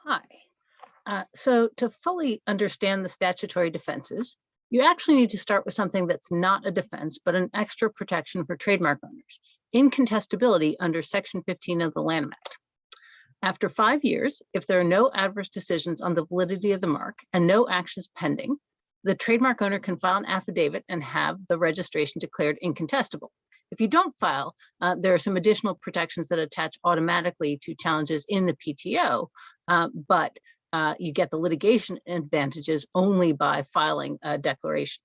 Hi. So to fully understand the statutory defenses, you actually need to start with something that's not a defense, but an extra protection for trademark owners, incontestability under Section 15 of the Lanham Act. After 5 years, if there are no adverse decisions on the validity of the mark and no actions pending, the trademark owner can file an affidavit and have the registration declared incontestable. If you don't file, there are some additional protections that attach automatically to challenges in the PTO, but you get the litigation advantages only by filing a declaration.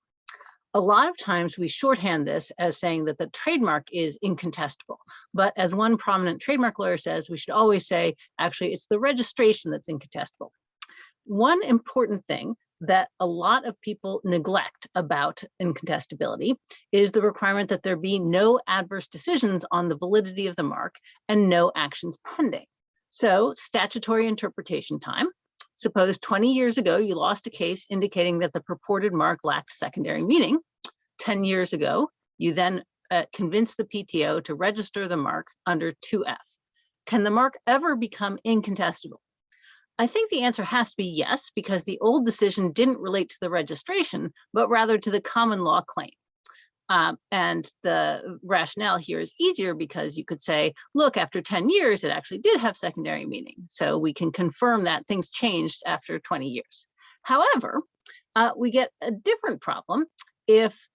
A lot of times we shorthand this as saying that the trademark is incontestable. But as one prominent trademark lawyer says, we should always say, actually, it's the registration that's incontestable. One important thing that a lot of people neglect about incontestability is the requirement that there be no adverse decisions on the validity of the mark and no actions pending. So statutory interpretation time. Suppose 20 years ago, you lost a case indicating that the purported mark lacked secondary meaning. 10 years ago, you then convinced the PTO to register the mark under 2F. Can the mark ever become incontestable? I think the answer has to be yes, because the old decision didn't relate to the registration, but rather to the common law claim. And the rationale here is easier because you could say, look, after 10 years, it actually did have secondary meaning. So we can confirm that things changed after 20 years. However, we get a different problem if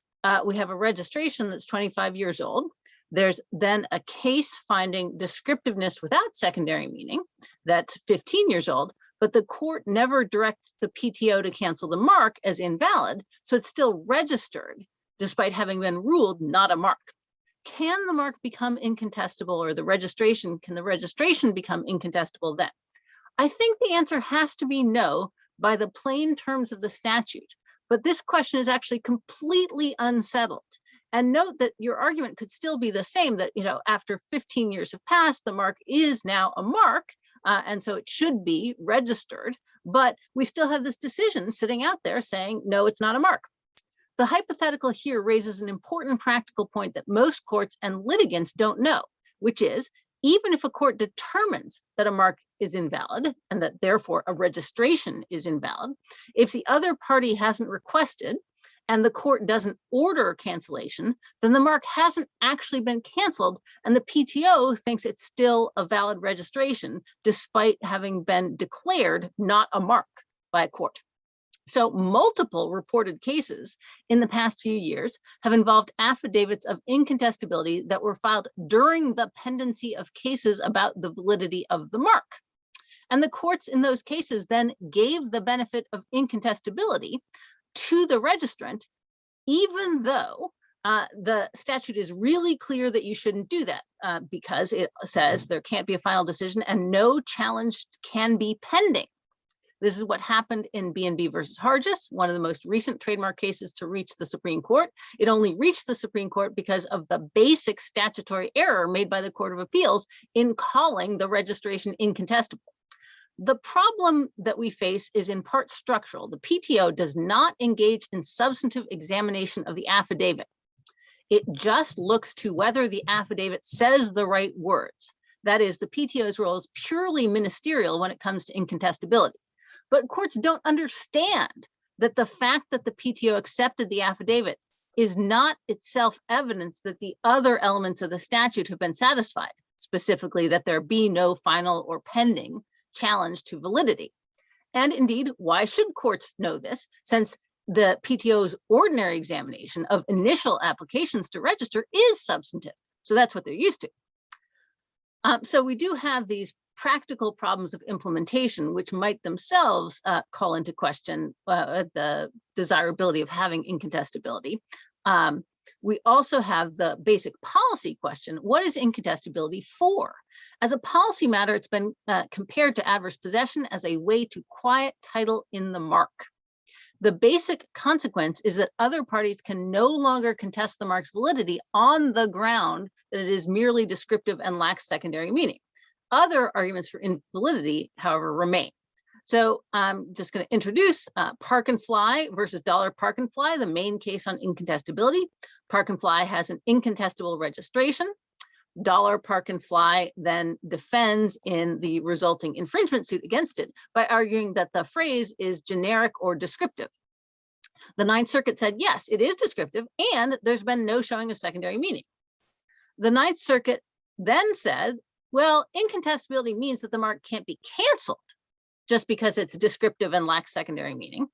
we have a registration that's 25 years old. There's then a case finding descriptiveness without secondary meaning that's 15 years old, but the court never directs the PTO to cancel the mark as invalid, so it's still registered despite having been ruled not a mark. Can the mark become incontestable, or can the registration become incontestable then? I think the answer has to be no by the plain terms of the statute, but this question is actually completely unsettled. And note that your argument could still be the same, that after 15 years have passed, the mark is now a mark, and so it should be registered, but we still have this decision sitting out there saying, no, it's not a mark. The hypothetical here raises an important practical point that most courts and litigants don't know, which is, even if a court determines that a mark is invalid and that therefore a registration is invalid, if the other party hasn't requested and the court doesn't order cancellation, then the mark hasn't actually been canceled and the PTO thinks it's still a valid registration despite having been declared not a mark by a court. So multiple reported cases in the past few years have involved affidavits of incontestability that were filed during the pendency of cases about the validity of the mark. And the courts in those cases then gave the benefit of incontestability to the registrant, even though the statute is really clear that you shouldn't do that because it says there can't be a final decision and no challenge can be pending. This is what happened in B&B versus Hargis, one of the most recent trademark cases to reach the Supreme Court. It only reached the Supreme Court because of the basic statutory error made by the Court of Appeals in calling the registration incontestable. The problem that we face is in part structural. The PTO does not engage in substantive examination of the affidavit. It just looks to whether the affidavit says the right words. That is, the PTO's role is purely ministerial when it comes to incontestability. But courts don't understand that the fact that the PTO accepted the affidavit is not itself evidence that the other elements of the statute have been satisfied, specifically that there be no final or pending challenge to validity. And indeed, why should courts know this, since the PTO's ordinary examination of initial applications to register is substantive? So that's what they're used to. So we do have these practical problems of implementation, which might themselves call into question the desirability of having incontestability. We also have the basic policy question: what is incontestability for? As a policy matter, it's been compared to adverse possession as a way to quiet title in the mark. The basic consequence is that other parties can no longer contest the mark's validity on the ground that it is merely descriptive and lacks secondary meaning. Other arguments for invalidity, however, remain. So I'm just going to introduce Park and Fly versus Dollar Park and Fly, the main case on incontestability. Park and Fly has an incontestable registration. Park and Fly then defends in the resulting infringement suit against it by arguing that the phrase is generic or descriptive. The Ninth Circuit said, yes, it is descriptive, and there's been no showing of secondary meaning. The Ninth Circuit then said, well, incontestability means that the mark can't be canceled just because it's descriptive and lacks secondary meaning.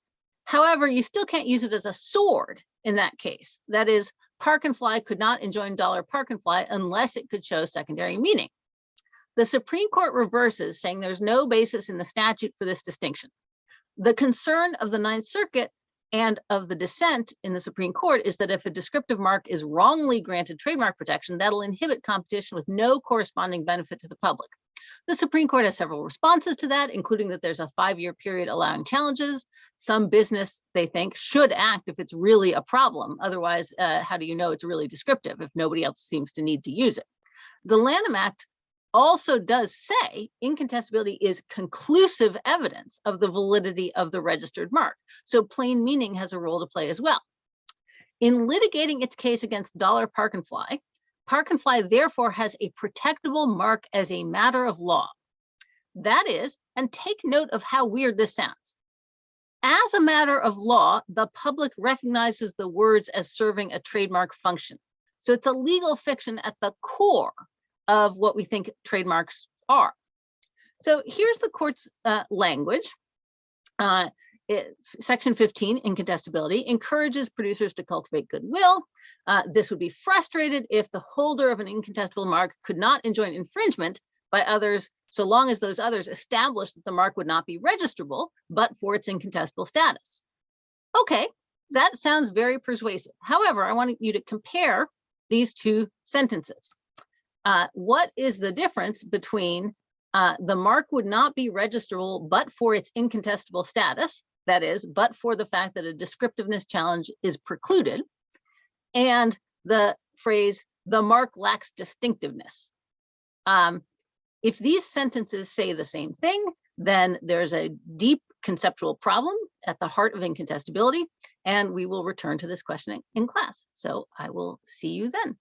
However, you still can't use it as a sword in that case. That is, Park and Fly could not enjoin Park and Fly unless it could show secondary meaning. The Supreme Court reverses, saying there's no basis in the statute for this distinction. The concern of the Ninth Circuit and of the dissent in the Supreme Court is that if a descriptive mark is wrongly granted trademark protection, that'll inhibit competition with no corresponding benefit to the public. The Supreme Court has several responses to that, including that there's a 5-year period allowing challenges. Some business, they think, should act if it's really a problem. Otherwise, how do you know it's really descriptive if nobody else seems to need to use it? The Lanham Act also does say incontestability is conclusive evidence of the validity of the registered mark. So plain meaning has a role to play as well. In litigating its case against Park and Fly therefore has a protectable mark as a matter of law. That is, and take note of how weird this sounds. As a matter of law, the public recognizes the words as serving a trademark function. So it's a legal fiction at the core of what we think trademarks are. So here's the court's language. Section 15, incontestability, encourages producers to cultivate goodwill. This would be frustrated if the holder of an incontestable mark could not enjoin infringement by others, so long as those others established that the mark would not be registrable, but for its incontestable status. Okay, that sounds very persuasive. However, I want you to compare these two sentences. What is the difference between the mark would not be registrable but for its incontestable status, that is, but for the fact that a descriptiveness challenge is precluded, and the phrase, the mark lacks distinctiveness? If these sentences say the same thing, then there's a deep conceptual problem at the heart of incontestability, and we will return to this question in class. So I will see you then.